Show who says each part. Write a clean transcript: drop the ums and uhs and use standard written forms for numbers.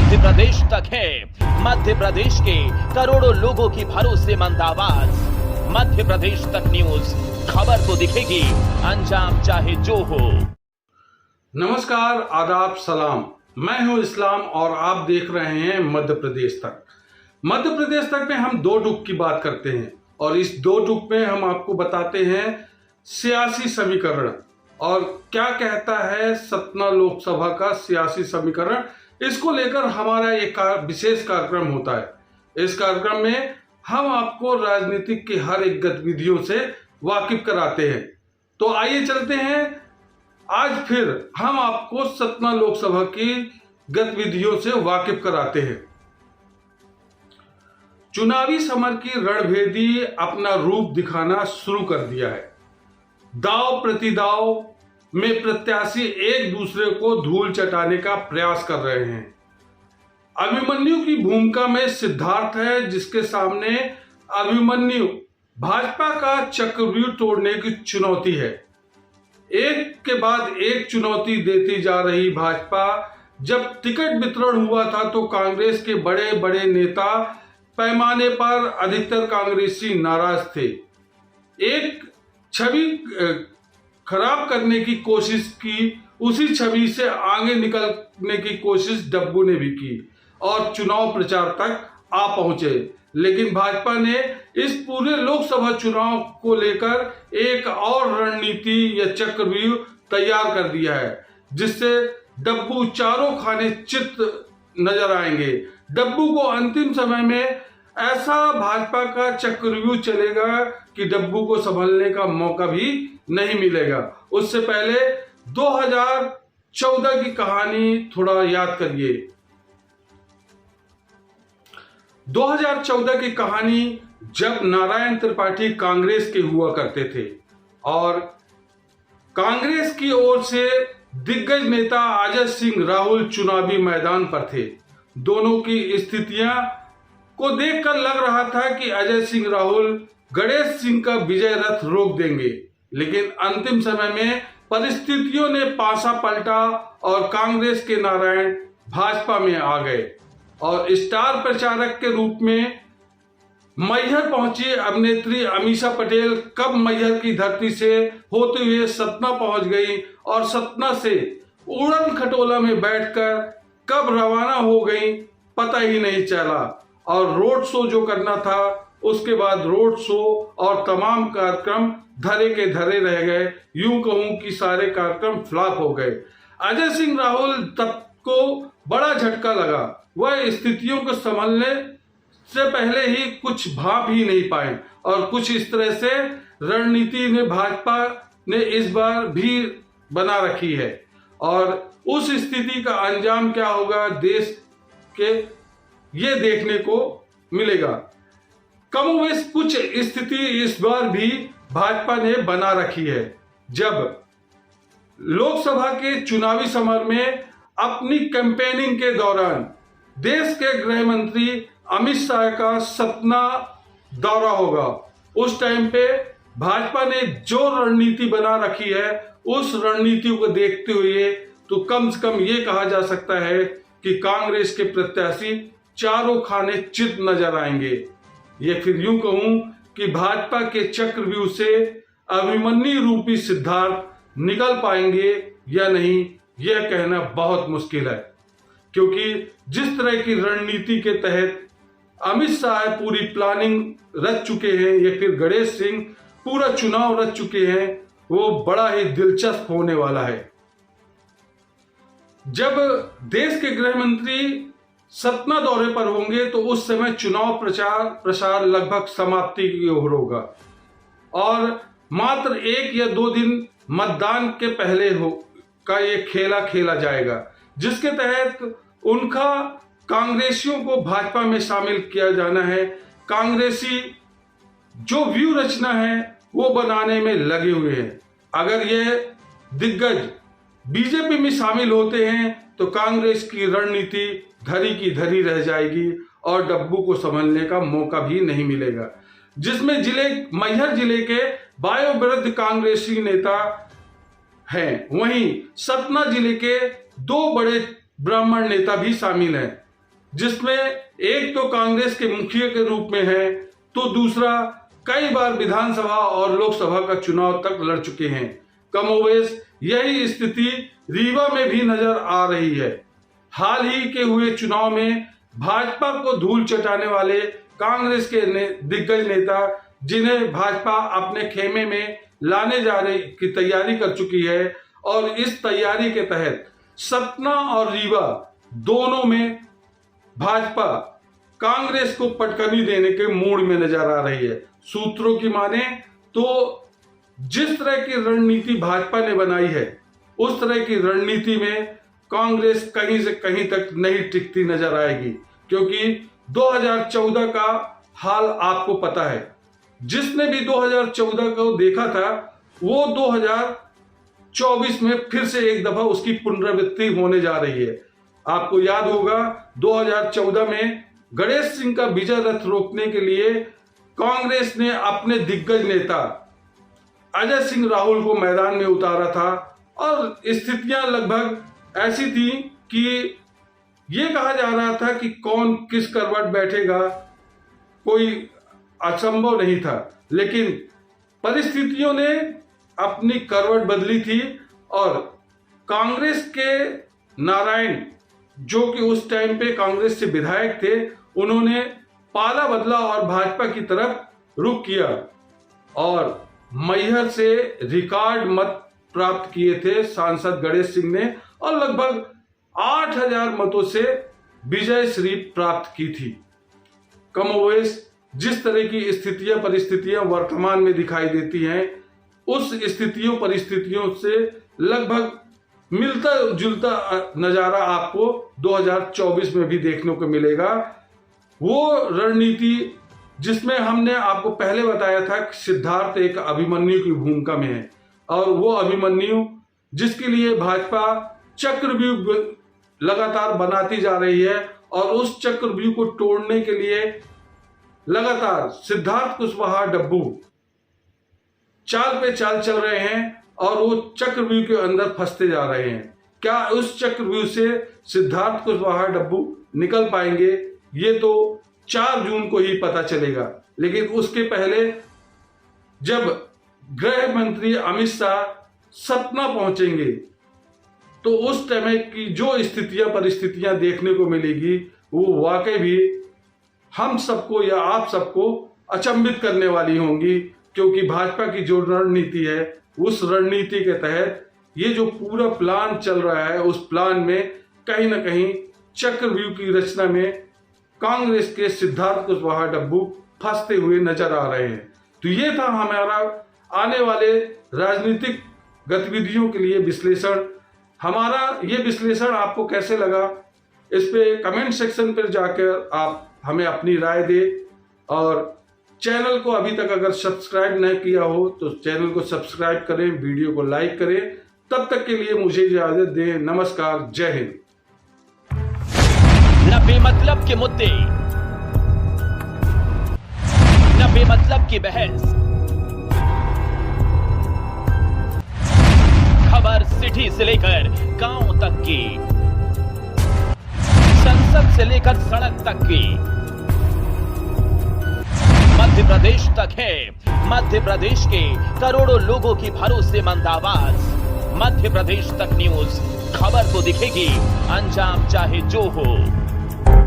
Speaker 1: मध्य प्रदेश तक है। मध्य प्रदेश के करोड़ों लोगों की भरोसेमंद आवाज। मध्य प्रदेश तक न्यूज, खबर तो दिखेगी, अंजाम चाहे जो हो।
Speaker 2: नमस्कार, आदाब, सलाम। मैं हूं इस्लाम और आप देख रहे हैं मध्य प्रदेश तक। मध्य प्रदेश तक में हम दो टूक की बात करते हैं और इस दो टूक में हम आपको बताते हैं सियासी समीकरण और क्या कहता है सतना लोकसभा का सियासी समीकरण। इसको लेकर हमारा एक विशेष कार्यक्रम होता है। इस कार्यक्रम में हम आपको राजनीतिक की हर एक गतिविधियों से वाकिफ कराते हैं। तो आइए चलते हैं, आज फिर हम आपको सतना लोकसभा की गतिविधियों से वाकिफ कराते हैं। चुनावी समर की रणभेदी अपना रूप दिखाना शुरू कर दिया है। दांव प्रतिदाव में प्रत्याशी एक दूसरे को धूल चटाने का प्रयास कर रहे हैं। अभिमन्यु की भूमिका में सिद्धार्थ है, जिसके सामने अभिमन्यु भाजपा का चक्रव्यूह तोड़ने की चुनौती है। एक के बाद एक चुनौती देती जा रही भाजपा। जब टिकट वितरण हुआ था तो कांग्रेस के बड़े बड़े नेता पैमाने पर अधिकतर कांग्रेसी नाराज थे। एक छवि खराब करने की कोशिश की, उसी छवि से आगे निकलने की कोशिश डब्बू ने भी की और चुनाव प्रचार तक आ पहुंचे। लेकिन भाजपा ने इस पूरे लोकसभा चुनाव को लेकर एक और रणनीति या चक्रव्यूह तैयार कर दिया है, जिससे डब्बू चारों खाने चित नजर आएंगे। डब्बू को अंतिम समय में ऐसा भाजपा का चक्रव्यूह चलेगा कि डब्बू को संभलने का मौका भी नहीं मिलेगा। उससे पहले 2014 की कहानी थोड़ा याद करिए। 2014 की कहानी जब नारायण त्रिपाठी कांग्रेस के हुआ करते थे और कांग्रेस की ओर से दिग्गज नेता अजय सिंह राहुल चुनावी मैदान पर थे। दोनों की स्थितियां को देखकर लग रहा था कि अजय सिंह राहुल गणेश सिंह का विजय रथ रोक देंगे, लेकिन अंतिम समय में परिस्थितियों ने पासा पलटा और कांग्रेस के नारायण भाजपा में आ गए और स्टार प्रचारक के रूप में मैहर पहुंची अभिनेत्री अमीषा पटेल कब मैहर की धरती से होते हुए सतना पहुंच गई और सतना से उड़न खटोला में बैठकर कब रवाना हो गई पता ही नहीं चला। और रोड शो जो करना था, उसके बाद रोड शो और तमाम कार्यक्रम धरे के धरे रह गए। यूं कहूं कि सारे कार्यक्रम फ्लॉप हो गए। अजय सिंह राहुल तब को बड़ा झटका लगा। वह स्थितियों को संभलने से पहले ही कुछ भाप ही नहीं पाए और कुछ इस तरह से रणनीति ने भाजपा ने इस बार भी बना रखी है और उस स्थिति का अंजाम क्या होगा देश के ये देखने को मिलेगा। कमोवेश कुछ स्थिति इस बार भी भाजपा ने बना रखी है। जब लोकसभा के चुनावी समर में अपनी कैंपेनिंग के दौरान देश के गृह मंत्री अमित शाह का सतना दौरा होगा, उस टाइम पे भाजपा ने जो रणनीति बना रखी है, उस रणनीति को देखते हुए तो कम से कम ये कहा जा सकता है कि कांग्रेस के प्रत्याशी चारों खाने चित नजर आएंगे। ये फिर यूं कहूं कि भाजपा के चक्रव्यूह से अभिमन्यु रूपी सिद्धार्थ निकल पाएंगे या नहीं, यह कहना बहुत मुश्किल है, क्योंकि जिस तरह की रणनीति के तहत अमित शाह पूरी प्लानिंग रच चुके हैं या फिर गणेश सिंह पूरा चुनाव रच चुके हैं, वो बड़ा ही दिलचस्प होने वाला है। जब देश के गृह मंत्री सतना दौरे पर होंगे तो उस समय चुनाव प्रसार लगभग समाप्ति की ओर होगा और मात्र 1 या 2 दिन मतदान के पहले का ये खेला खेला जाएगा, जिसके तहत उनका कांग्रेसियों को भाजपा में शामिल किया जाना है। कांग्रेसी जो व्यू रचना है वो बनाने में लगे हुए हैं। अगर ये दिग्गज बीजेपी में शामिल होते हैं तो कांग्रेस की रणनीति धरी की धरी रह जाएगी और डब्बू को संभलने का मौका भी नहीं मिलेगा, जिसमें मैहर जिले के वायोवृद्ध कांग्रेसी नेता हैं। वहीं सतना जिले के 2 बड़े ब्राह्मण नेता भी शामिल हैं। जिसमें एक तो कांग्रेस के मुखिया के रूप में है, तो दूसरा कई बार विधानसभा और लोकसभा का चुनाव तक लड़ चुके हैं। कमोबेश यही स्थिति रीवा में भी नजर आ रही है। हाल ही के हुए चुनाव में भाजपा को धूल चटाने वाले कांग्रेस के दिग्गज नेता, जिन्हें भाजपा अपने खेमे में लाने जाने की तैयारी कर चुकी है, और इस तैयारी के तहत सतना और रीवा दोनों में भाजपा कांग्रेस को पटकनी देने के मूड में नजर आ रही है। सूत्रों की माने तो जिस तरह की रणनीति भाजपा ने बनाई है, उस तरह की रणनीति में कांग्रेस कहीं से कहीं तक नहीं टिकती नजर आएगी, क्योंकि 2014 का हाल आपको पता है। जिसने भी 2014 को देखा था, वो 2024 में फिर से एक दफा उसकी पुनरावृत्ति होने जा रही है। आपको याद होगा 2014 में गणेश सिंह का विजय रथ रोकने के लिए कांग्रेस ने अपने दिग्गज नेता अजय सिंह राहुल को मैदान में उतारा था, और स्थितियां लगभग ऐसी थी कि यह कहा जा रहा था कि कौन किस करवट बैठेगा, कोई असंभव नहीं था। लेकिन परिस्थितियों ने अपनी करवट बदली थी, और कांग्रेस के नारायण, जो कि उस टाइम पे कांग्रेस से विधायक थे, उन्होंने पाला बदला और भाजपा की तरफ रुख किया, और मैहर से रिकॉर्ड मत प्राप्त किए थे सांसद गणेश सिंह ने, और लगभग 8000 मतों से विजय श्री प्राप्त की थी। कमोबेश जिस तरह की स्थितियां परिस्थितियां वर्तमान में दिखाई देती हैं, उस स्थितियों परिस्थितियों से लगभग मिलता जुलता नजारा आपको 2024 में भी देखने को मिलेगा। वो रणनीति जिसमें हमने आपको पहले बताया था कि सिद्धार्थ एक अभिमन्यु की भूमिका में है, और वो अभिमन्यु जिसके लिए भाजपा चक्रव्यूह लगातार बनाती जा रही है, और उस चक्रव्यूह को तोड़ने के लिए लगातार सिद्धार्थ कुशवाहा डब्बू चाल पे चाल चल रहे हैं, और वो चक्रव्यूह के अंदर फंसते जा रहे हैं। क्या उस चक्रव्यूह से सिद्धार्थ कुशवाहा डब्बू निकल पाएंगे, ये तो 4 जून को ही पता चलेगा। लेकिन उसके पहले जब गृह मंत्री अमित शाह सतना पहुंचेंगे, तो उस समय की जो स्थितियां परिस्थितियां देखने को मिलेगी, वो वाकई भी हम सबको या आप सबको अचंभित करने वाली होंगी, क्योंकि भाजपा की जो रणनीति है, उस रणनीति के तहत ये जो पूरा प्लान चल रहा है, उस प्लान में कहीं ना कहीं चक्रव्यूह की रचना में कांग्रेस के सिद्धार्थ कुशवाहा डब्बू फंसते हुए नजर आ रहे हैं। तो ये था हमारा आने वाले राजनीतिक गतिविधियों के लिए विश्लेषण। हमारा ये विश्लेषण आपको कैसे लगा, इस पे कमेंट सेक्शन पर जाकर आप हमें अपनी राय दें, और चैनल को अभी तक अगर सब्सक्राइब नहीं किया हो तो चैनल को सब्सक्राइब करें, वीडियो को लाइक करें। तब तक के लिए मुझे इजाजत दें। नमस्कार, जय हिंद।
Speaker 1: न बेमतलब के मुद्दे, न बेमतलब की बहस, खबर सिटी से लेकर गांव तक की, संसद से लेकर सड़क तक की, मध्य प्रदेश तक है। मध्य प्रदेश के करोड़ों लोगों की भरोसेमंद आवाज, मध्य प्रदेश तक न्यूज। खबर तो दिखेगी, अंजाम चाहे जो हो।